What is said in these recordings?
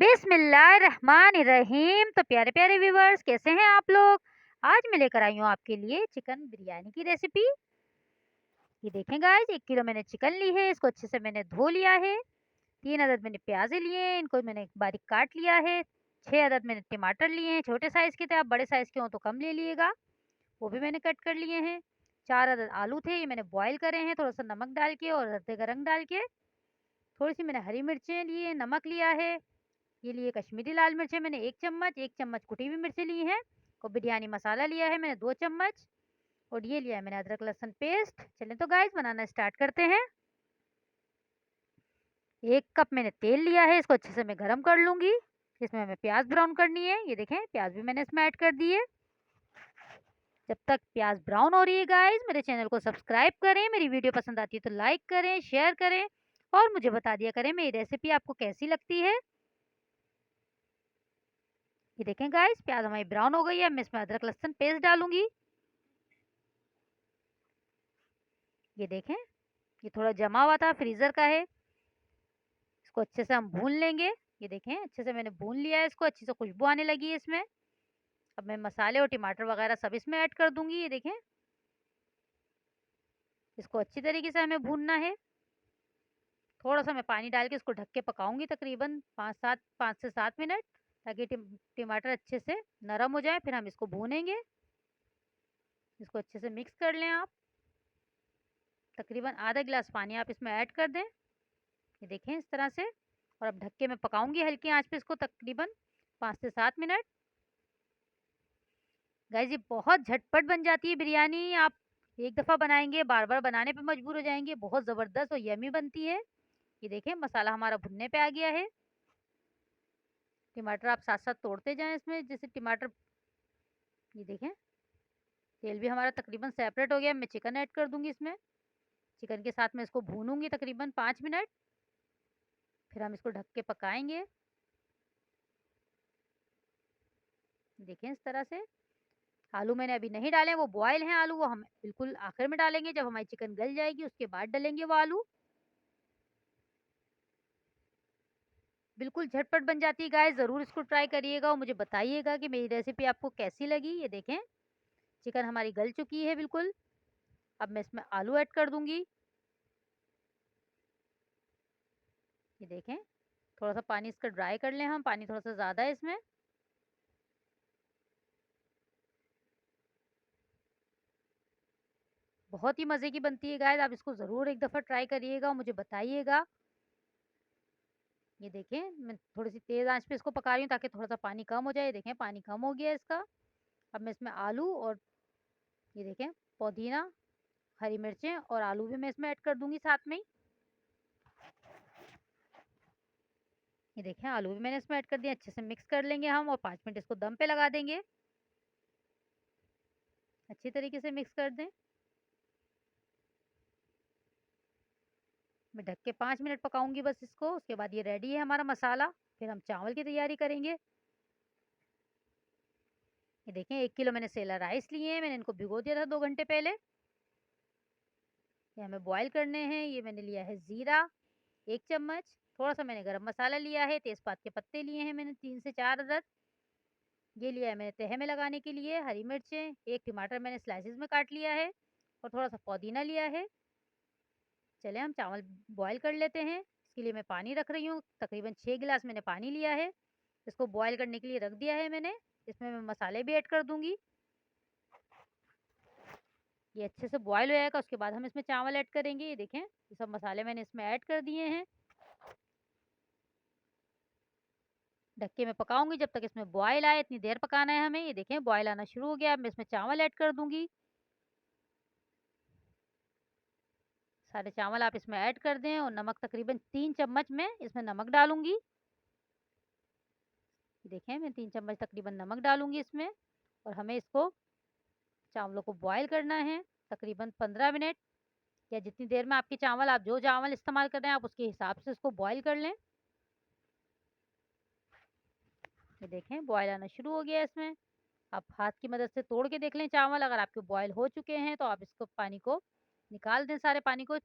बिस्मिल्लाहिर्रहमानिर्रहीम। तो प्यारे प्यारे व्यूवर्स, कैसे हैं आप लोग। आज मैं लेकर आई हूँ आपके लिए चिकन बिरयानी की रेसिपी। ये देखें गाइस, 1 किलो मैंने चिकन ली है। इसको अच्छे से मैंने धो लिया है। 3 अदद मैंने प्याजे लिए हैं, इनको मैंने बारीक काट लिया है। 6 अदद मैंने टमाटर लिए हैं, छोटे साइज़ के थे, आप बड़े साइज़ के हो तो कम ले लिएगा। वो भी मैंने कट कर लिए हैं। 4 अदद आलू थे, ये मैंने बॉयल करे हैं थोड़ा सा नमक डाल के और हल्दी का रंग डाल के। थोड़ी सी मैंने हरी मिर्चें लिए, नमक लिया है। ये लिए कश्मीरी लाल मिर्चें मैंने 1 चम्मच कुटी हुई मिर्ची ली है। और बिरयानी मसाला लिया है मैंने 2 चम्मच। और ये लिया है मैंने अदरक लहसुन पेस्ट। चलें तो गाइस बनाना स्टार्ट करते हैं। 1 कप मैंने तेल लिया है, इसको अच्छे से मैं गरम कर लूँगी। इसमें हमें प्याज ब्राउन करनी है। ये देखें प्याज भी मैंने इसमें ऐड कर दी है। जब तक प्याज ब्राउन हो रही है गाइस, मेरे चैनल को सब्सक्राइब करें, मेरी वीडियो पसंद आती है तो लाइक करें, शेयर करें और मुझे बता दिया करें मेरी रेसिपी आपको कैसी लगती है। ये देखें गाइस, प्याज हमारी ब्राउन हो गई है। मैं इसमें अदरक लहसुन पेस्ट डालूंगी। ये देखें, ये थोड़ा जमा हुआ था, फ्रीज़र का है। इसको अच्छे से हम भून लेंगे। ये देखें अच्छे से मैंने भून लिया है इसको, अच्छी से खुशबू आने लगी है इसमें। अब मैं मसाले और टमाटर वगैरह सब इसमें ऐड कर दूंगी। ये देखें, इसको अच्छी तरीके से हमें भूनना है। थोड़ा सा मैं पानी डाल के इसको ढक के पकाऊंगी तकरीबन 5 से 7 मिनट, ताकि टमाटर अच्छे से नरम हो जाए। फिर हम इसको भूनेंगे। इसको अच्छे से मिक्स कर लें आप। तकरीबन आधा गिलास पानी आप इसमें ऐड कर दें। ये देखें इस तरह से। और अब ढक के मैं पकाऊंगी हल्की आंच पे इसको तकरीबन 5 से 7 मिनट। गाइस ये बहुत झटपट बन जाती है बिरयानी। आप एक दफ़ा बनाएंगे बार बार बनाने पे मजबूर हो जाएंगे। बहुत ज़बरदस्त और यमी बनती है। ये देखें मसाला हमारा भुनने पे आ गया है। टमाटर आप साथ साथ तोड़ते जाएं इसमें, जैसे टमाटर। ये देखें तेल भी हमारा तकरीबन सेपरेट हो गया। मैं चिकन ऐड कर दूंगी इसमें। चिकन के साथ में इसको भूनूंगी तकरीबन 5 मिनट। फिर हम इसको ढक के पकाएंगे। देखें इस तरह से। आलू मैंने अभी नहीं डाले, वो बॉयल हैं आलू, वो हम बिल्कुल आखिर में डालेंगे जब हमारी चिकन गल जाएगी, उसके बाद डालेंगे वो आलू। बिल्कुल झटपट बन जाती है गाइस, ज़रूर इसको ट्राई करिएगा और मुझे बताइएगा कि मेरी रेसिपी आपको कैसी लगी। ये देखें चिकन हमारी गल चुकी है बिल्कुल। अब मैं इसमें आलू ऐड कर दूंगी। ये देखें थोड़ा सा पानी इसका ड्राई कर लें हम, पानी थोड़ा सा ज़्यादा है इसमें। बहुत ही मज़े की बनती है गाइस, आप इसको ज़रूर एक दफ़ा ट्राई करिएगा और मुझे बताइएगा। ये देखें मैं थोड़ी सी तेज़ आंच पे इसको पका रही हूँ ताकि थोड़ा सा पानी कम हो जाए। ये देखें पानी कम हो गया है इसका। अब मैं इसमें आलू और ये देखें पुदीना, हरी मिर्चें और आलू भी मैं इसमें ऐड कर दूंगी साथ में ही। ये देखें आलू भी मैंने इसमें ऐड कर दिया। अच्छे से मिक्स कर लेंगे हम और 5 मिनट इसको दम पे लगा देंगे। अच्छी तरीके से मिक्स कर दें। मैं ढक के 5 मिनट पकाऊंगी बस इसको। उसके बाद ये रेडी है हमारा मसाला। फिर हम चावल की तैयारी करेंगे। ये देखें 1 किलो मैंने सेला राइस लिए हैं, मैंने इनको भिगो दिया था 2 घंटे पहले। ये हमें बॉईल करने हैं। ये मैंने लिया है ज़ीरा 1 चम्मच। थोड़ा सा मैंने गरम मसाला लिया है। तेज़पात के पत्ते लिए हैं मैंने 3 से 4 अदद। ये लिया है मैंने तहे में लगाने के लिए। हरी मिर्चें, 1 टमाटर मैंने स्लाइसेस में काट लिया है और थोड़ा सा पुदीना लिया है। चलें हम चावल बॉईल कर लेते हैं। इसके लिए मैं पानी रख रही हूँ, तकरीबन 6 गिलास मैंने पानी लिया है। इसको बॉईल करने के लिए रख दिया है मैंने। इसमें मैं मसाले भी ऐड कर दूंगी। ये अच्छे से बॉईल हो जाएगा, उसके बाद हम इसमें चावल ऐड करेंगे। ये देखें ये सब मसाले मैंने इसमें ऐड कर दिए हैं। ढक के मैं पकाऊंगी जब तक इसमें बॉयल आए, इतनी देर पकाना है हमें। ये देखें बॉयल आना शुरू हो गया। अब मैं इसमें चावल ऐड कर दूंगी। सारे चावल आप इसमें ऐड कर दें और नमक तकरीबन 3 चम्मच में इसमें नमक डालूंगी। देखें मैं 3 चम्मच तकरीबन नमक डालूंगी इसमें। और हमें इसको चावलों को बॉयल करना है तकरीबन 15 मिनट, या जितनी देर में आपके चावल, आप जो चावल इस्तेमाल कर रहे हैं आप उसके हिसाब से इसको बॉयल कर लें। ये देखें बॉयल आना शुरू हो गया है इसमें। आप हाथ की मदद से तोड़ के देख लें चावल, अगर आपके बॉयल हो चुके हैं तो आप इसको पानी को निकाल दें, सारे पानी को।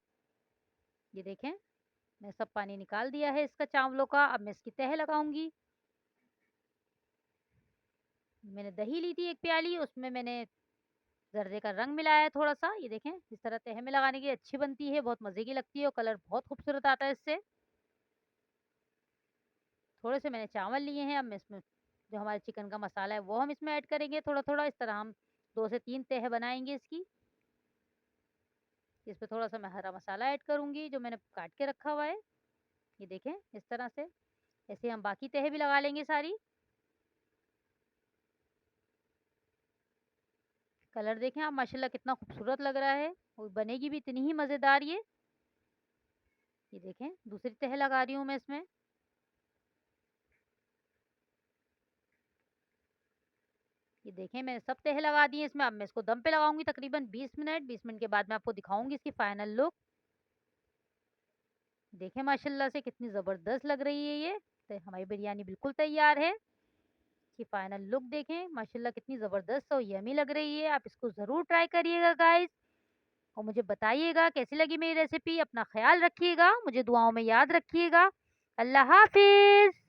ये देखें मैं सब पानी निकाल दिया है इसका चावलों का। अब मैं इसकी तह लगाऊँगी। मैंने दही ली थी 1 प्याली, उसमें मैंने ज़र्दे का रंग मिलाया है थोड़ा-सा। ये देखें, इस तरह तह में लगाने की अच्छी बनती है, बहुत मज़े की लगती है और कलर बहुत खूबसूरत आता है इससे। थोड़े से मैंने चावल लिए हैं, अब मैं इसमें जो हमारे चिकन का मसाला है वो हम इसमें ऐड करेंगे थोड़ा-थोड़ा। इस तरह हम 2 से 3 तह बनाएँगे इसकी। इसमें थोड़ा-सा मैं हरा मसाला ऐड करूँगी जो मैंने काट के रखा हुआ है। ये देखें, इस तरह से। ऐसे हम बाकी तह भी लगा लेंगे सारी। कलर देखें आप माशाल्लाह कितना खूबसूरत लग रहा है और बनेगी भी इतनी ही मज़ेदार ये। ये देखें, दूसरी तह लगा रही हूँ मैं इसमें। ये देखें, मैंने सब तह लगा दी है इसमें। अब मैं इसको दम पे लगाऊँगी तकरीबन 20 मिनट। 20 मिनट के बाद मैं आपको दिखाऊँगी इसकी फाइनल लुक। देखें माशाल्लाह से कितनी ज़बरदस्त लग रही है ये। तो हमारी बिरयानी बिल्कुल तैयार है। इसकी फाइनल लुक देखें, माशाल्लाह कितनी ज़बरदस्त और यम्मी लग रही है। आप इसको ज़रूर ट्राई करिएगा गाइस और मुझे बताइएगा कैसी लगी मेरी रेसिपी। अपना ख़्याल रखिएगा, मुझे दुआओं में याद रखिएगा। अल्लाह हाफ़िज़।